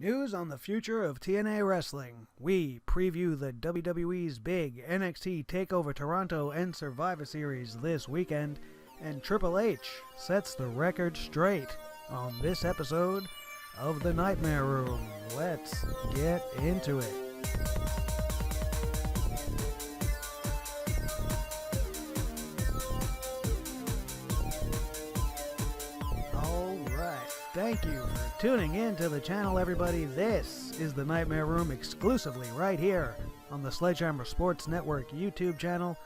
News on the future of TNA wrestling. We preview the WWE's big NXT Takeover Toronto and Survivor Series this weekend, and Triple H sets the record straight on this episode of The Nightmare Room. Let's get into it. Thank you for tuning in to the channel, everybody. This is the Nightmare Room exclusively right here on the Sledgehammer Sports Network YouTube channel.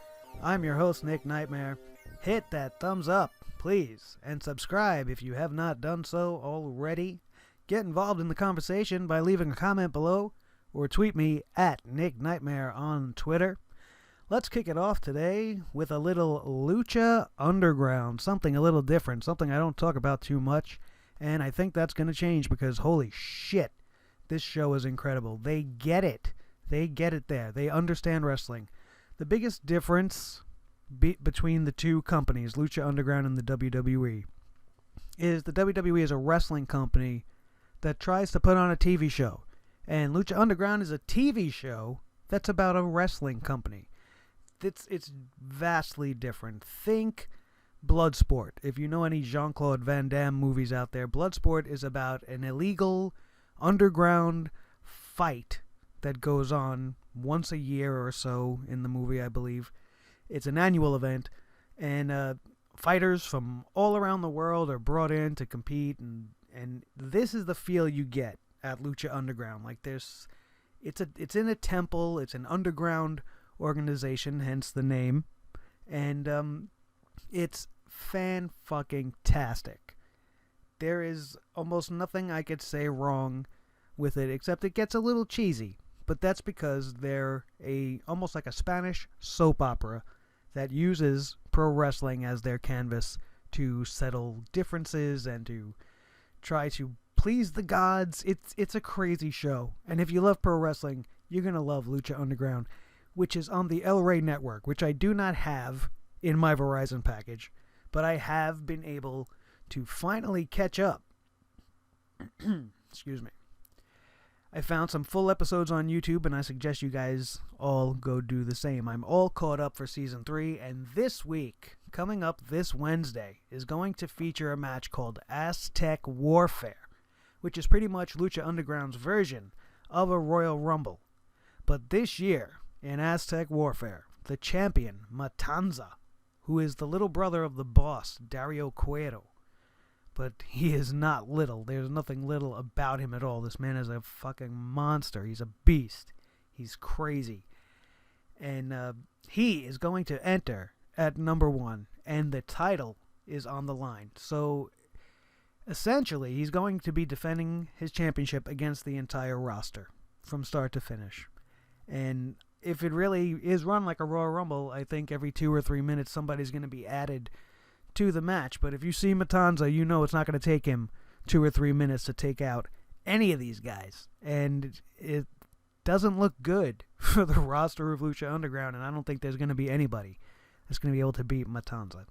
I'm your host, Nick Nightmare. Hit that thumbs up, please, and subscribe if you have not done so already. Get involved in the conversation by leaving a comment below or tweet me at Nick Nightmare on Twitter. Let's kick it off today with a little Lucha Underground, something a little different, something I don't talk about too much. And I think that's going to change because, holy shit, this show is incredible. They get it. They get it there. They understand wrestling. The biggest difference between the two companies, Lucha Underground and the WWE, is the WWE is a wrestling company that tries to put on a TV show. And Lucha Underground is a TV show that's about a wrestling company. It's vastly different. Think Bloodsport. If you know any Jean-Claude Van Damme movies out there, Bloodsport is about an illegal underground fight that goes on once a year or so in the movie, I believe. It's an annual event, and fighters from all around the world are brought in to compete, and this is the feel you get at Lucha Underground. Like it's in a temple, it's an underground organization, hence the name, and it's fan-fucking-tastic. There is almost nothing I could say wrong with it, except it gets a little cheesy. But that's because they're almost like a Spanish soap opera that uses pro wrestling as their canvas to settle differences and to try to please the gods. It's a crazy show. And if you love pro wrestling, you're going to love Lucha Underground, which is on the El Rey Network, which I do not have in my Verizon package, but I have been able to finally catch up. Excuse me. I found some full episodes on YouTube, and I suggest you guys all go do the same. I'm all caught up for Season 3, and this week, coming up this Wednesday, is going to feature a match called Aztec Warfare, which is pretty much Lucha Underground's version of a Royal Rumble. But this year, in Aztec Warfare, the champion, Matanza, who is the little brother of the boss, Dario Cuero. But he is not little. There's nothing little about him at all. This man is a fucking monster. He's a beast. He's crazy. And he is going to enter at number 1, and the title is on the line. So, essentially, he's going to be defending his championship against the entire roster from start to finish. And if it really is run like a Royal Rumble, I think every 2 or 3 minutes somebody's going to be added to the match. But if you see Matanza, you know it's not going to take him 2 or 3 minutes to take out any of these guys. And it doesn't look good for the roster of Lucha Underground, and I don't think there's going to be anybody that's going to be able to beat Matanza.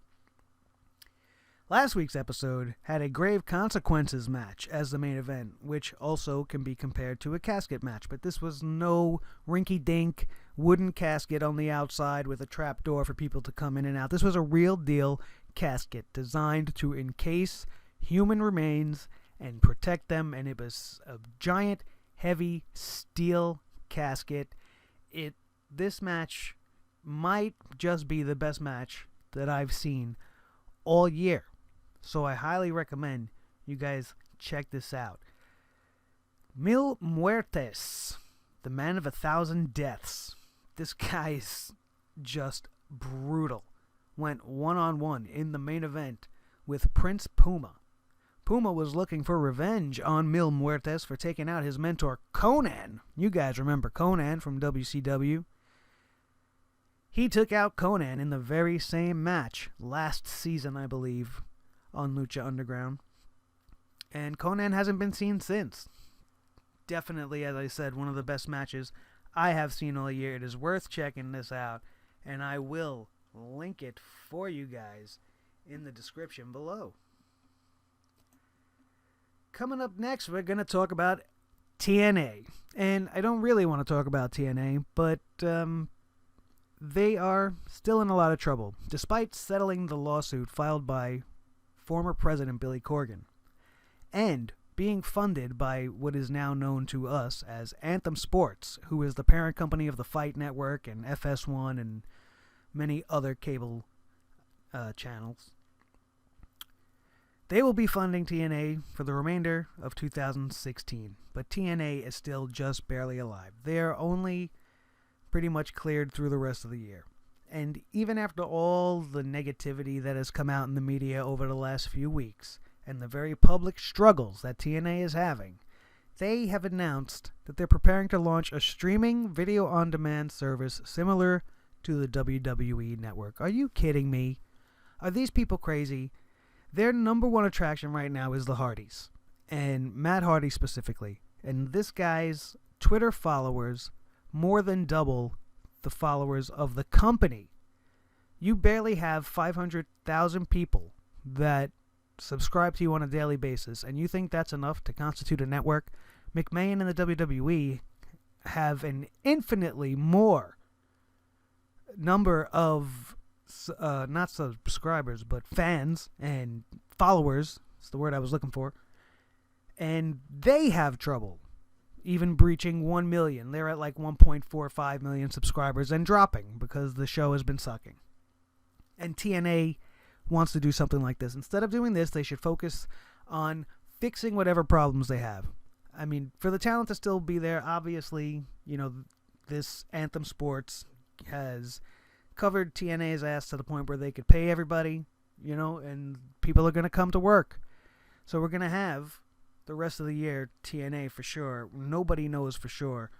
Last week's episode had a Grave Consequences match as the main event, which also can be compared to a casket match, but this was no rinky-dink wooden casket on the outside with a trap door for people to come in and out. This was a real deal casket designed to encase human remains and protect them, and it was a giant, heavy steel casket. This match might just be the best match that I've seen all year. So I highly recommend you guys check this out. Mil Muertes, the man of 1,000 deaths. This guy's just brutal. Went one-on-one in the main event with Prince Puma. Puma was looking for revenge on Mil Muertes for taking out his mentor Conan. You guys remember Conan from WCW. He took out Conan in the very same match last season, I believe, on Lucha Underground. And Conan hasn't been seen since. Definitely, as I said, one of the best matches I have seen all year. It is worth checking this out, and I will link it for you guys in the description below. Coming up next, we're going to talk about TNA. And I don't really want to talk about TNA, but they are still in a lot of trouble, despite settling the lawsuit filed by former President Billy Corgan, and being funded by what is now known to us as Anthem Sports, who is the parent company of the Fight Network and FS1 and many other cable channels. They will be funding TNA for the remainder of 2016, but TNA is still just barely alive. They are only pretty much cleared through the rest of the year. And even after all the negativity that has come out in the media over the last few weeks, and the very public struggles that TNA is having, they have announced that they're preparing to launch a streaming video-on-demand service similar to the WWE Network. Are you kidding me? Are these people crazy? Their number one attraction right now is the Hardys, and Matt Hardy specifically. And this guy's Twitter followers more than double the followers of the company. You barely have 500,000 people that subscribe to you on a daily basis, and you think that's enough to constitute a network? McMahon and the WWE have an infinitely more number of not subscribers, but fans and followers. That's the word I was looking for. And they have trouble even breaching 1 million. They're at like 1.45 million subscribers and dropping because the show has been sucking. And TNA wants to do something like this. Instead of doing this, they should focus on fixing whatever problems they have. I mean, for the talent to still be there, obviously, you know, this Anthem Sports has covered TNA's ass to the point where they could pay everybody, you know, and people are going to come to work. So we're going to have the rest of the year TNA for sure. Nobody knows for sure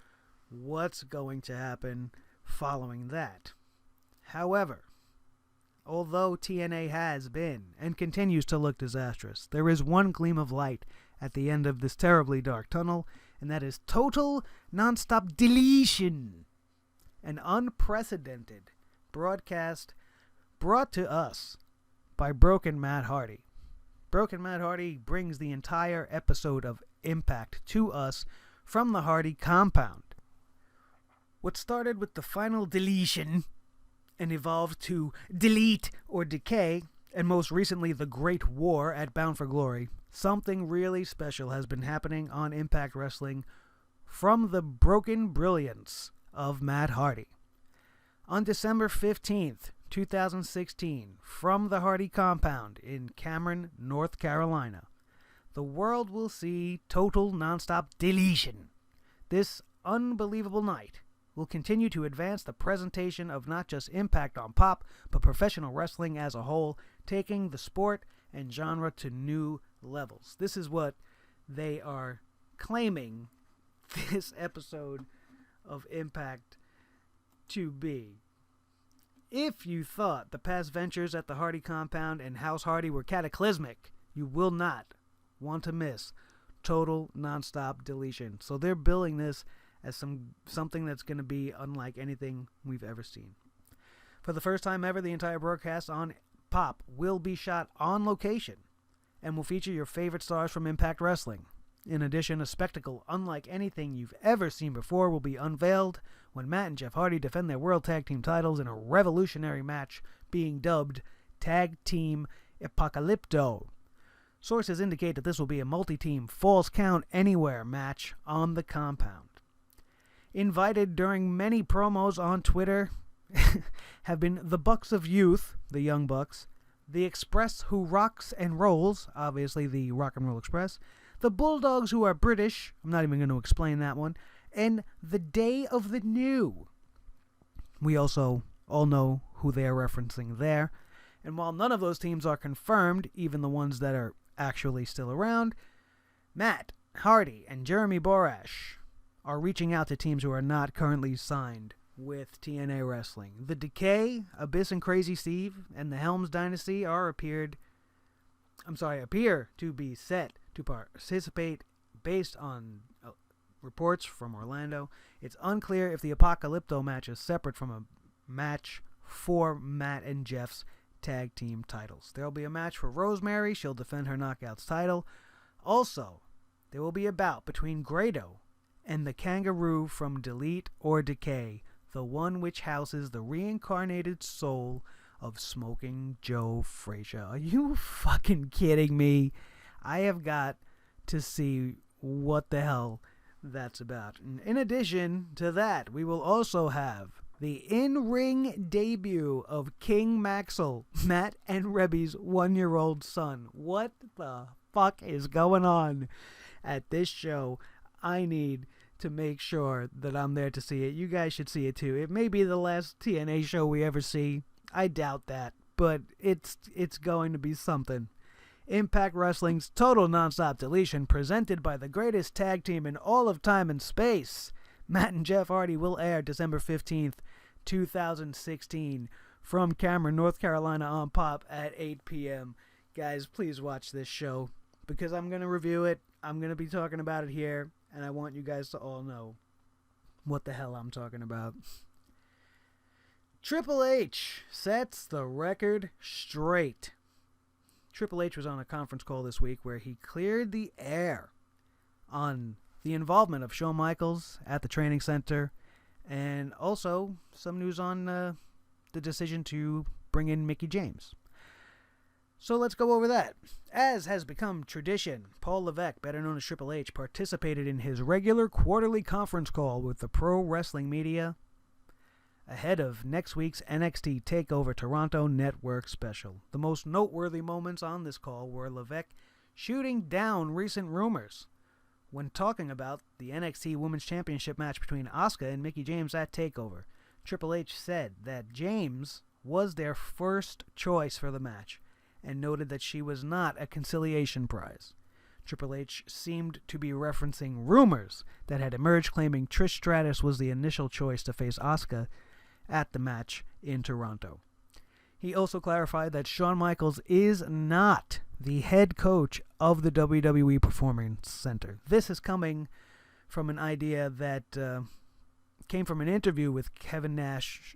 what's going to happen following that. However, although TNA has been and continues to look disastrous, there is one gleam of light at the end of this terribly dark tunnel, and that is total Nonstop Deletion, an unprecedented broadcast brought to us by Broken Matt Hardy. Broken Matt Hardy brings the entire episode of Impact to us from the Hardy compound. What started with the final deletion and evolved to delete or decay, and most recently the Great War at Bound for Glory, something really special has been happening on Impact Wrestling from the broken brilliance of Matt Hardy. On December 15th, 2016, from the Hardy compound in Cameron, North Carolina, the world will see total Nonstop Deletion. This unbelievable night will continue to advance the presentation of not just Impact on Pop, but professional wrestling as a whole, taking the sport and genre to new levels. This is what they are claiming this episode of Impact to be. If you thought the past ventures at the Hardy compound and House Hardy were cataclysmic, you will not want to miss total Nonstop Deletion. So they're billing this as something that's going to be unlike anything we've ever seen. For the first time ever, the entire broadcast on Pop will be shot on location and will feature your favorite stars from Impact Wrestling. In addition, a spectacle unlike anything you've ever seen before will be unveiled when Matt and Jeff Hardy defend their World Tag Team titles in a revolutionary match being dubbed Tag Team Apocalypto. Sources indicate that this will be a multi-team Falls Count Anywhere match on the compound. Invited during many promos on Twitter have been the Bucks of Youth, the Young Bucks, the Express who rocks and rolls, obviously the Rock and Roll Express, the Bulldogs who are British, I'm not even going to explain that one, and the Day of the New. We also all know who they are referencing there. And while none of those teams are confirmed, even the ones that are actually still around, Matt Hardy and Jeremy Borash are reaching out to teams who are not currently signed with TNA Wrestling. The Decay, Abyss and Crazy Steve, and the Helms Dynasty appear to be set to participate based on reports from Orlando. It's unclear if the Apocalypto match is separate from a match for Matt and Jeff's tag team titles. There will be a match for Rosemary. She'll defend her Knockouts title. Also, there will be a bout between Grado and the kangaroo from Delete or Decay, the one which houses the reincarnated soul of Smoking Joe Frazier. Are you fucking kidding me? I have got to see what the hell that's about. And in addition to that, we will also have the in-ring debut of King Maxwell, Matt and Rebby's 1-year-old son. What the fuck is going on at this show? I need to make sure that I'm there to see it. You guys should see it too. It may be the last TNA show we ever see. I doubt that, but it's going to be something. Impact Wrestling's Total Nonstop Deletion, presented by the greatest tag team in all of time and space, Matt and Jeff Hardy, will air December 15th, 2016 from Cameron, North Carolina on Pop at 8 p.m. Guys, please watch this show because I'm going to review it. I'm going to be talking about it here, and I want you guys to all know what the hell I'm talking about. Triple H sets the record straight. Triple H was on a conference call this week where he cleared the air on the involvement of Shawn Michaels at the training center, and also some news on the decision to bring in Micke James. So let's go over that. As has become tradition, Paul Levesque, better known as Triple H, participated in his regular quarterly conference call with the pro wrestling media ahead of next week's NXT Takeover Toronto Network special. The most noteworthy moments on this call were Levesque shooting down recent rumors when talking about the NXT Women's Championship match between Asuka and Micke James at TakeOver. Triple H said that James was their first choice for the match and noted that she was not a conciliation prize. Triple H seemed to be referencing rumors that had emerged claiming Trish Stratus was the initial choice to face Asuka at the match in Toronto. He also clarified that Shawn Michaels is not the head coach of the WWE Performance Center. This is coming from an idea that came from an interview with Kevin Nash,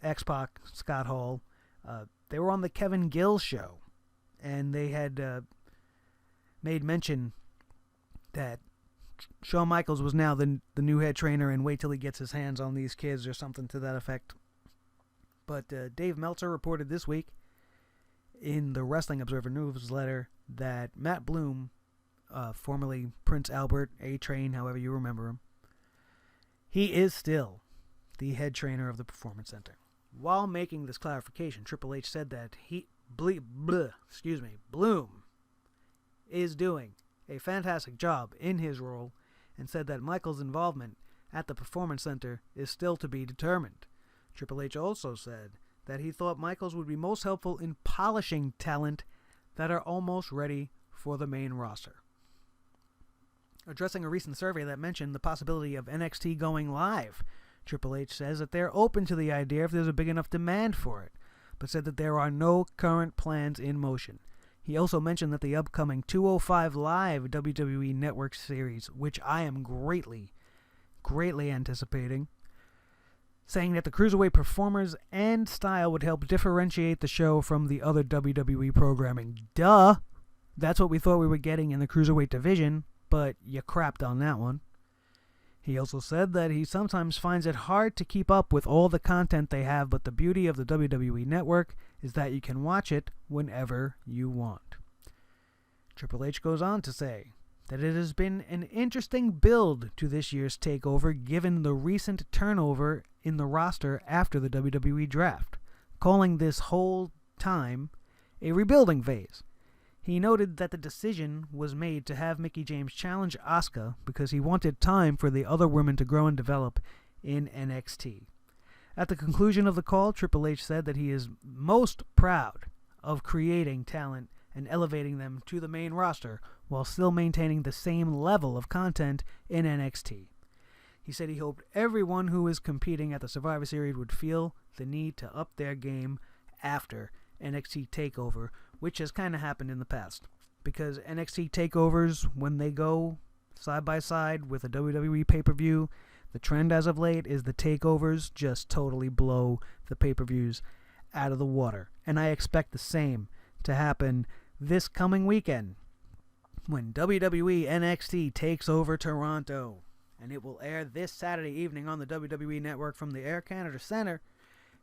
X-Pac, Scott Hall. They were on the Kevin Gill show, and they had made mention that Shawn Michaels was now the new head trainer, and wait till he gets his hands on these kids or something to that effect. But Dave Meltzer reported this week in the Wrestling Observer newsletter that Matt Bloom, formerly Prince Albert, A-Train, however you remember him, he is still the head trainer of the Performance Center. While making this clarification, Triple H said that Bloom is doing a fantastic job in his role, and said that Michael's involvement at the Performance Center is still to be determined. Triple H also said that he thought Michaels would be most helpful in polishing talent that are almost ready for the main roster. Addressing a recent survey that mentioned the possibility of NXT going live, Triple H says that they're open to the idea if there's a big enough demand for it, but said that there are no current plans in motion. He also mentioned that the upcoming 205 Live WWE Network series, which I am greatly anticipating, saying that the Cruiserweight performers and style would help differentiate the show from the other WWE programming. Duh! That's what we thought we were getting in the Cruiserweight division, but you crapped on that one. He also said that he sometimes finds it hard to keep up with all the content they have, but the beauty of the WWE Network is that you can watch it whenever you want. Triple H goes on to say that it has been an interesting build to this year's TakeOver given the recent turnover in the roster after the WWE draft, calling this whole time a rebuilding phase. He noted that the decision was made to have Micke James challenge Asuka because he wanted time for the other women to grow and develop in NXT. At the conclusion of the call, Triple H said that he is most proud of creating talent and elevating them to the main roster while still maintaining the same level of content in NXT. He said he hoped everyone who is competing at the Survivor Series would feel the need to up their game after NXT TakeOver, which has kind of happened in the past. Because NXT TakeOvers, when they go side by side with a WWE pay-per-view, the trend as of late is the TakeOvers just totally blow the pay-per-views out of the water. And I expect the same to happen this coming weekend when WWE NXT takes over Toronto. and it will air this Saturday evening on the WWE Network from the Air Canada Centre,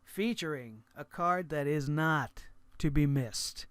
featuring a card that is not to be missed.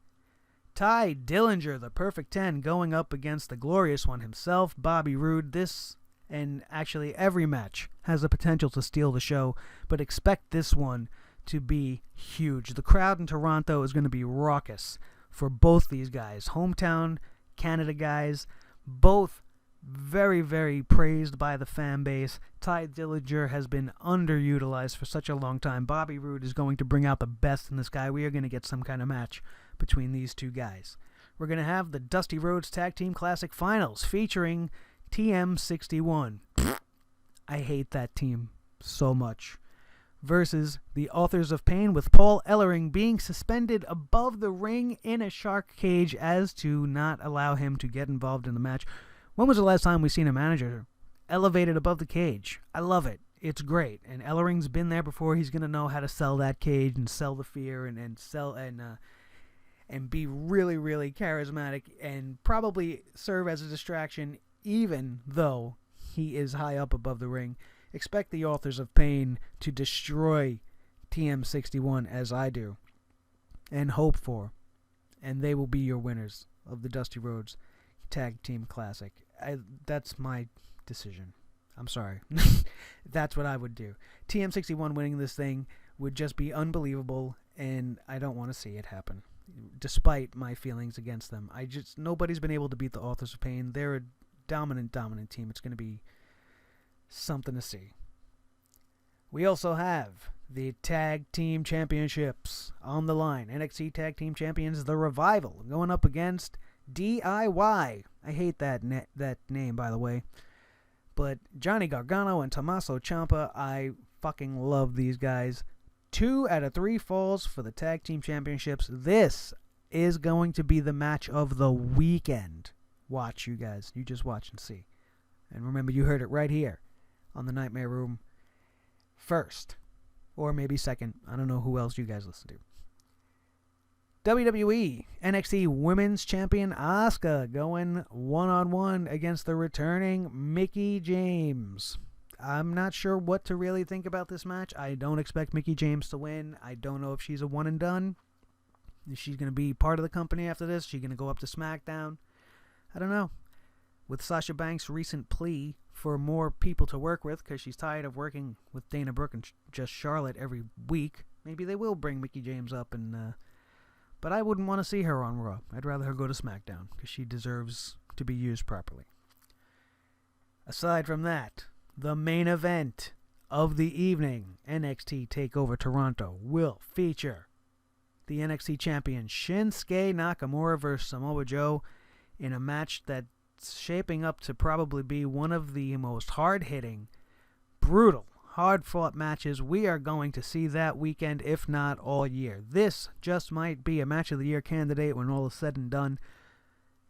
Ty Dillinger, the Perfect 10, going up against the Glorious One himself, Bobby Roode. This, and actually every match, has the potential to steal the show, but expect this one to be huge. The crowd in Toronto is going to be raucous for both these guys. Hometown Canada guys, both very, very praised by the fan base. Ty Dillinger has been underutilized for such a long time. Bobby Roode is going to bring out the best in this guy. We are going to get some kind of match between these two guys. We're going to have the Dusty Rhodes Tag Team Classic Finals featuring TM61. I hate that team so much. Versus the Authors of Pain, with Paul Ellering being suspended above the ring in a shark cage as to not allow him to get involved in the match. When was the last time we seen a manager elevated above the cage? I love it. It's great. And Ellering's been there before. He's going to know how to sell that cage and sell the fear and sell and be really, really charismatic and probably serve as a distraction even though he is high up above the ring. Expect the Authors of Pain to destroy TM61 as I do and hope for. And they will be your winners of the Dusty Rhodes Tag Team Classic. That's my decision. I'm sorry. That's what I would do. TM61 winning this thing would just be unbelievable, and I don't want to see it happen, despite my feelings against them. Nobody's been able to beat the Authors of Pain. They're a dominant team. It's going to be something to see. We also have the Tag Team Championships on the line. NXT Tag Team Champions, The Revival, going up against DIY. I hate that name, by the way. But Johnny Gargano and Tommaso Ciampa, I fucking love these guys. 2 out of 3 falls for the Tag Team Championships. This is going to be the match of the weekend. Watch, you guys. You just watch and see. And remember, you heard it right here on the Nightmare Room first. Or maybe second. I don't know who else you guys listen to. WWE NXT Women's Champion Asuka going one-on-one against the returning Mickie James. I'm not sure what to really think about this match. I don't expect Mickie James to win. I don't know if she's a one and done. Is she going to be part of the company after this? Is she going to go up to Smackdown? I don't know. With Sasha Banks' recent plea for more people to work with because she's tired of working with Dana Brooke and just Charlotte every week, maybe they will bring Mickie James up and... But I wouldn't want to see her on Raw. I'd rather her go to SmackDown because she deserves to be used properly. Aside from that, the main event of the evening, NXT Takeover Toronto, will feature the NXT Champion Shinsuke Nakamura versus Samoa Joe in a match that's shaping up to probably be one of the most hard-hitting, brutal, hard-fought matches we are going to see that weekend, if not all year. This just might be a Match of the Year candidate when all is said and done.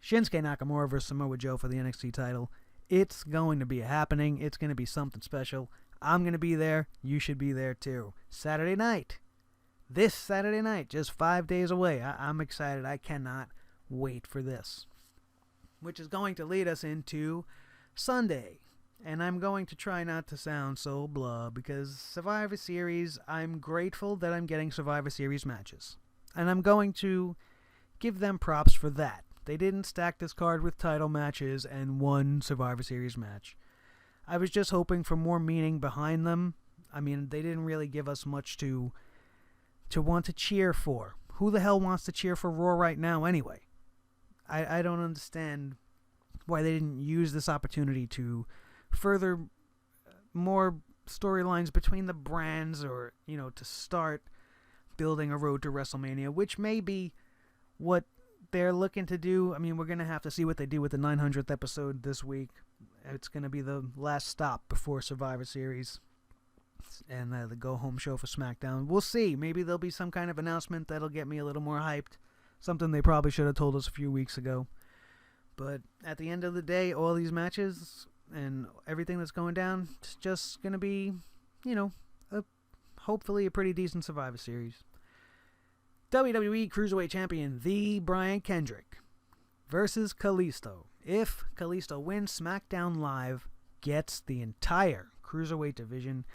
Shinsuke Nakamura versus Samoa Joe for the NXT title. It's going to be happening. It's going to be something special. I'm going to be there. You should be there too. Saturday night. This Saturday night, just 5 days away. I'm excited. I cannot wait for this. Which is going to lead us into Sunday. And I'm going to try not to sound so blah, because Survivor Series, I'm grateful that I'm getting Survivor Series matches. And I'm going to give them props for that. They didn't stack this card with title matches and one Survivor Series match. I was just hoping for more meaning behind them. I mean, they didn't really give us much to want to cheer for. Who the hell wants to cheer for Raw right now anyway? I don't understand why they didn't use this opportunity to further more storylines between the brands, or, to start building a road to WrestleMania, which may be what they're looking to do. I mean, we're going to have to see what they do with the 900th episode this week. It's going to be the last stop before Survivor Series and the go-home show for SmackDown. We'll see. Maybe there'll be some kind of announcement that'll get me a little more hyped. Something they probably should have told us a few weeks ago. But at the end of the day, all these matches and everything that's going down, it's just going to be, hopefully a pretty decent Survivor Series. WWE Cruiserweight Champion, the Brian Kendrick, versus Kalisto. If Kalisto wins SmackDown Live, gets the entire Cruiserweight division.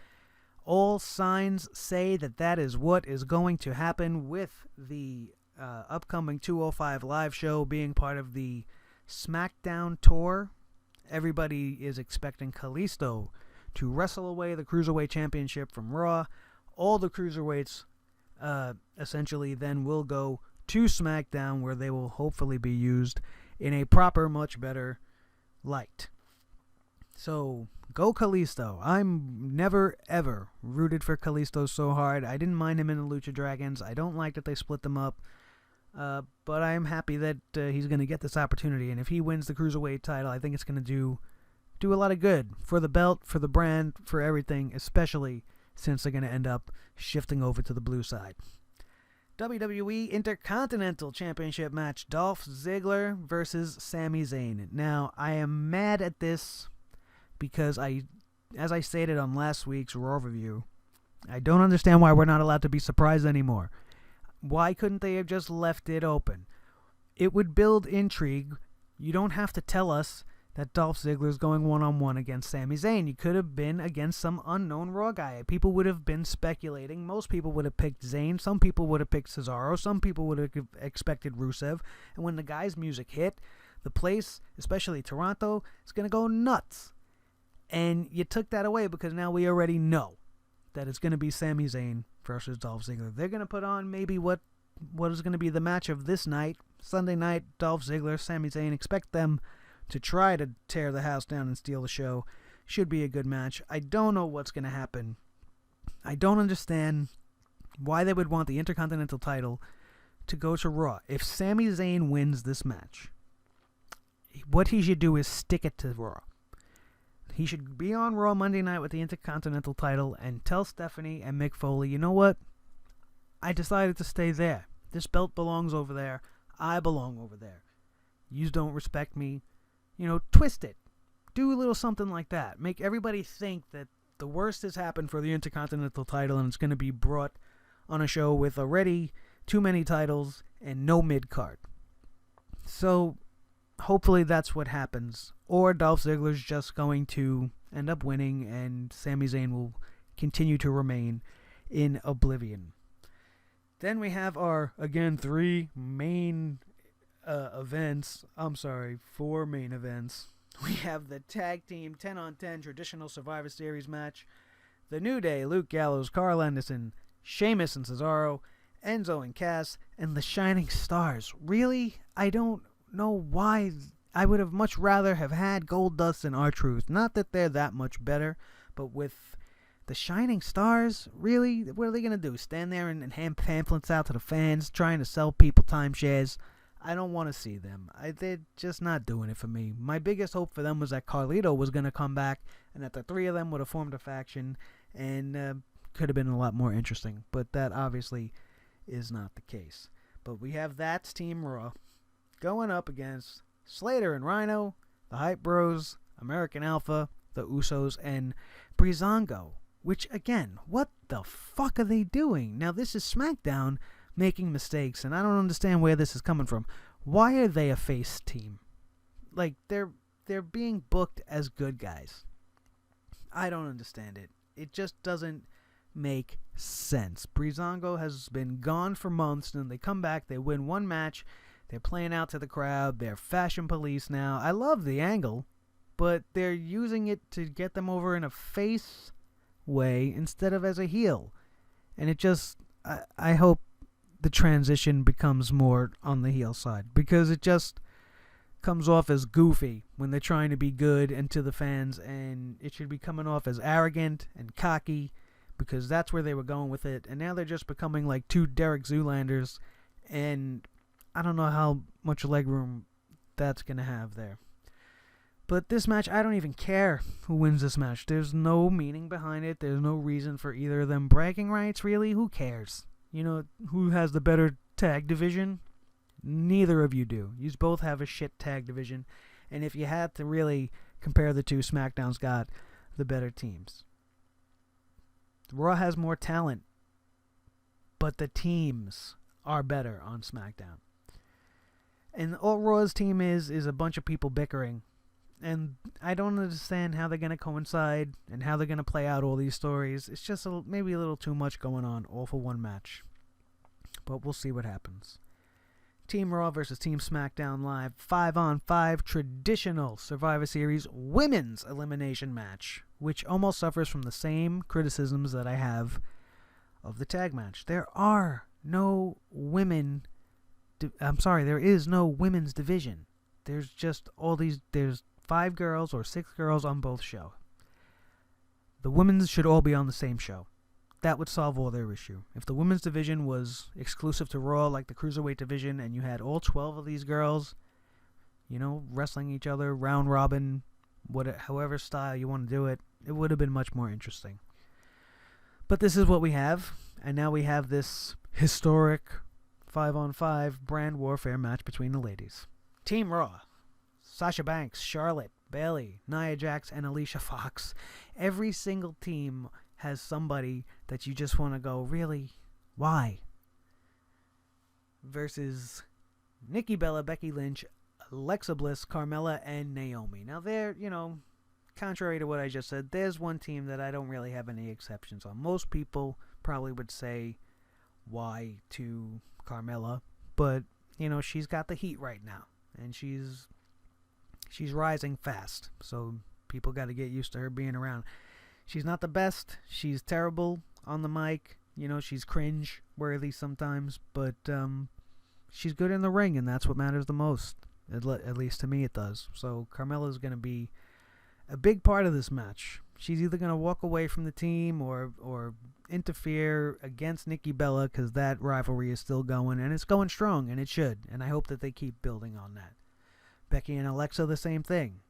All signs say that is what is going to happen with the upcoming 205 live show being part of the Smackdown tour. Everybody is expecting Kalisto to wrestle away the Cruiserweight Championship from Raw. All the Cruiserweights essentially then will go to SmackDown, where they will hopefully be used in a proper, much better light. So, go Kalisto. I'm never, ever rooted for Kalisto so hard. I didn't mind him in the Lucha Dragons. I don't like that they split them up. But I am happy that he's going to get this opportunity. And if he wins the Cruiserweight title, I think it's going to do a lot of good for the belt, for the brand, for everything, especially since they're going to end up shifting over to the blue side. WWE Intercontinental Championship match, Dolph Ziggler versus Sami Zayn. Now, I am mad at this because as I stated on last week's Raw review, I don't understand why we're not allowed to be surprised anymore. Why couldn't they have just left it open? It would build intrigue. You don't have to tell us that Dolph Ziggler is going one-on-one against Sami Zayn. You could have been against some unknown Raw guy. People would have been speculating. Most people would have picked Zayn. Some people would have picked Cesaro. Some people would have expected Rusev. And when the guy's music hit, the place, especially Toronto, is going to go nuts. And you took that away because now we already know that it's going to be Sami Zayn versus Dolph Ziggler. They're going to put on maybe what is going to be the match of this night, Sunday night, Dolph Ziggler, Sami Zayn. Expect them to try to tear the house down and steal the show. Should be a good match. I don't know what's going to happen. I don't understand why they would want the Intercontinental title to go to Raw. If Sami Zayn wins this match, what he should do is stick it to Raw. He should be on Raw Monday night with the Intercontinental title and tell Stephanie and Mick Foley, you know what? I decided to stay there. This belt belongs over there. I belong over there. You don't respect me. Twist it. Do a little something like that. Make everybody think that the worst has happened for the Intercontinental title and it's going to be brought on a show with already too many titles and no mid-card. So, hopefully that's what happens. Or Dolph Ziggler's just going to end up winning and Sami Zayn will continue to remain in oblivion. Then we have our, again, 4 main events. We have the tag team 10-on-10 traditional Survivor Series match. The New Day, Luke Gallows, Carl Anderson, Sheamus and Cesaro, Enzo and Cass, and the Shining Stars. Really? I don't know why. I would have much rather have had Goldust and R-Truth. Not that they're that much better, but with the Shining Stars, really? What are they going to do? Stand there and hand pamphlets out to the fans, trying to sell people timeshares? I don't want to see them. They're just not doing it for me. My biggest hope for them was that Carlito was going to come back and that the 3 of them would have formed a faction and could have been a lot more interesting. But that obviously is not the case. But we have That's Team Raw going up against Slater and Rhino, the Hype Bros, American Alpha, the Usos, and Breezango. Which, again, what the fuck are they doing? Now, this is SmackDown making mistakes, and I don't understand where this is coming from. Why are they a face team? Like, they're being booked as good guys. I don't understand it. It just doesn't make sense. Breezango has been gone for months, and they come back, they win one match, they're playing out to the crowd, they're fashion police now. I love the angle, but they're using it to get them over in a face way instead of as a heel. And it just, I hope the transition becomes more on the heel side, because it just comes off as goofy when they're trying to be good and to the fans, and it should be coming off as arrogant and cocky, because that's where they were going with it. And now they're just becoming like 2 Derek Zoolanders, and I don't know how much leg room that's going to have there. But this match, I don't even care who wins this match. There's no meaning behind it. There's no reason for either of them. Bragging rights, really? Who cares? Who has the better tag division? Neither of you do. You both have a shit tag division. And if you had to really compare the two, SmackDown's got the better teams. Raw has more talent, but the teams are better on SmackDown. And all Raw's team is a bunch of people bickering And I don't understand how they're going to coincide and how they're going to play out all these stories. It's just maybe a little too much going on, all for one match. But we'll see what happens. Team Raw versus Team SmackDown Live 5-on-5 traditional Survivor Series women's elimination match, which almost suffers from the same criticisms that I have of the tag match. There is no women's division. There's just there's 5 girls or 6 girls on both shows. The women's should all be on the same show. That would solve all their issue. If the women's division was exclusive to Raw, like the Cruiserweight division, and you had all 12 of these girls, wrestling each other, round robin, however style you want to do it, it would have been much more interesting. But this is what we have, and now we have this historic 5-on-5 brand warfare match between the ladies. Team Raw: Sasha Banks, Charlotte, Bayley, Nia Jax, and Alicia Fox. Every single team has somebody that you just want to go, really? Why? Versus Nikki Bella, Becky Lynch, Alexa Bliss, Carmella, and Naomi. Now there, contrary to what I just said, there's one team that I don't really have any exceptions on. Most people probably would say why to Carmella, but she's got the heat right now, and she's rising fast, so people got to get used to her being around. She's not the best. She's terrible on the mic. She's cringe-worthy sometimes, but she's good in the ring, and that's what matters the most. At least to me it does. So Carmella's going to be a big part of this match. She's either going to walk away from the team or interfere against Nikki Bella, because that rivalry is still going, and it's going strong, and it should. And I hope that they keep building on that. Becky and Alexa, the same thing.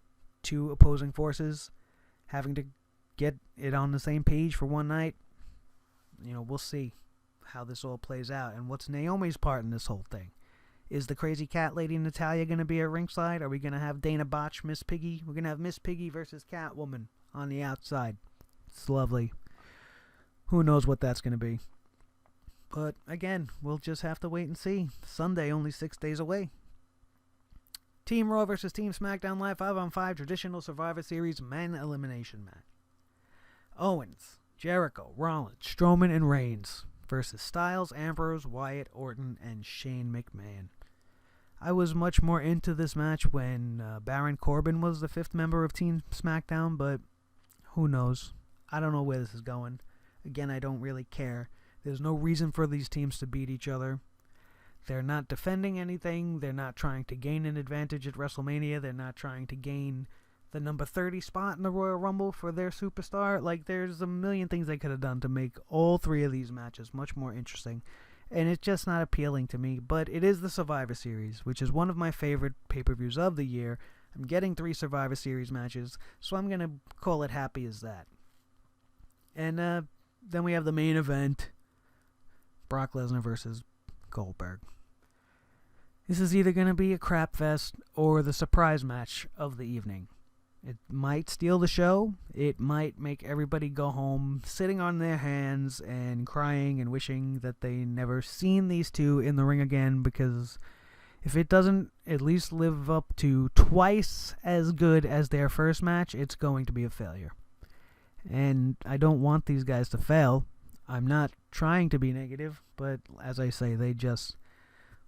2 opposing forces having to get it on the same page for one night. We'll see how this all plays out. And what's Naomi's part in this whole thing? Is the crazy cat lady Natalya going to be at ringside? Are we going to have Dana Botch, Miss Piggy? We're going to have Miss Piggy versus Catwoman on the outside. It's lovely. Who knows what that's going to be? But again, we'll just have to wait and see. Sunday, only 6 days away. Team Raw versus Team SmackDown Live 5-on-5 traditional Survivor Series men elimination match. Owens, Jericho, Rollins, Strowman, and Reigns versus Styles, Ambrose, Wyatt, Orton, and Shane McMahon. I was much more into this match when Baron Corbin was the 5th member of Team SmackDown, but who knows? I don't know where this is going. Again, I don't really care. There's no reason for these teams to beat each other. They're not defending anything. They're not trying to gain an advantage at WrestleMania. They're not trying to gain the number 30 spot in the Royal Rumble for their superstar. Like, there's a million things they could have done to make all 3 of these matches much more interesting. And it's just not appealing to me. But it is the Survivor Series, which is one of my favorite pay-per-views of the year. I'm getting 3 Survivor Series matches, so I'm going to call it happy as that. And then we have the main event, Brock Lesnar versus Goldberg. This is either going to be a crap fest or the surprise match of the evening. It might steal the show. It might make everybody go home sitting on their hands and crying and wishing that they never seen these two in the ring again, because if it doesn't at least live up to twice as good as their first match, it's going to be a failure. And I don't want these guys to fail. I'm not trying to be negative, but as I say, they just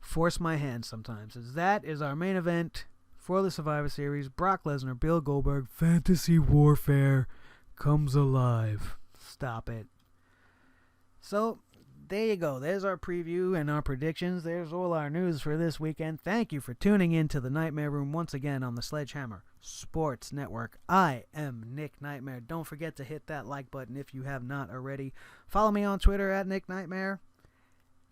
force my hand sometimes. As that is our main event for the Survivor Series. Brock Lesnar, Bill Goldberg, Fantasy Warfare comes alive. Stop it. So, there you go. There's our preview and our predictions. There's all our news for this weekend. Thank you for tuning in to the Nightmare Room once again on the Sledgehammer Sports Network. I am Nick Nightmare. Don't forget to hit that like button if you have not already. Follow me on Twitter at Nick Nightmare.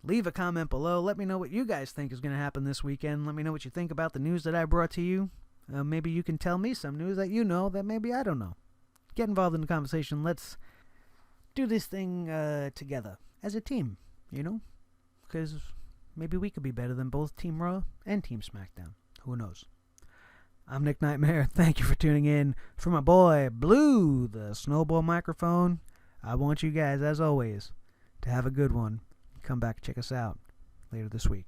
Leave a comment below. Let me know what you guys think is going to happen this weekend. Let me know what you think about the news that I brought to you. Maybe you can tell me some news that you know that maybe I don't know. Get involved in the conversation. Let's do this thing together as a team, because maybe we could be better than both Team Raw and Team SmackDown. Who knows? I'm Nick Nightmare. Thank you for tuning in. For my boy Blue, the Snowball microphone, I want you guys, as always, to have a good one. Come back and check us out later this week.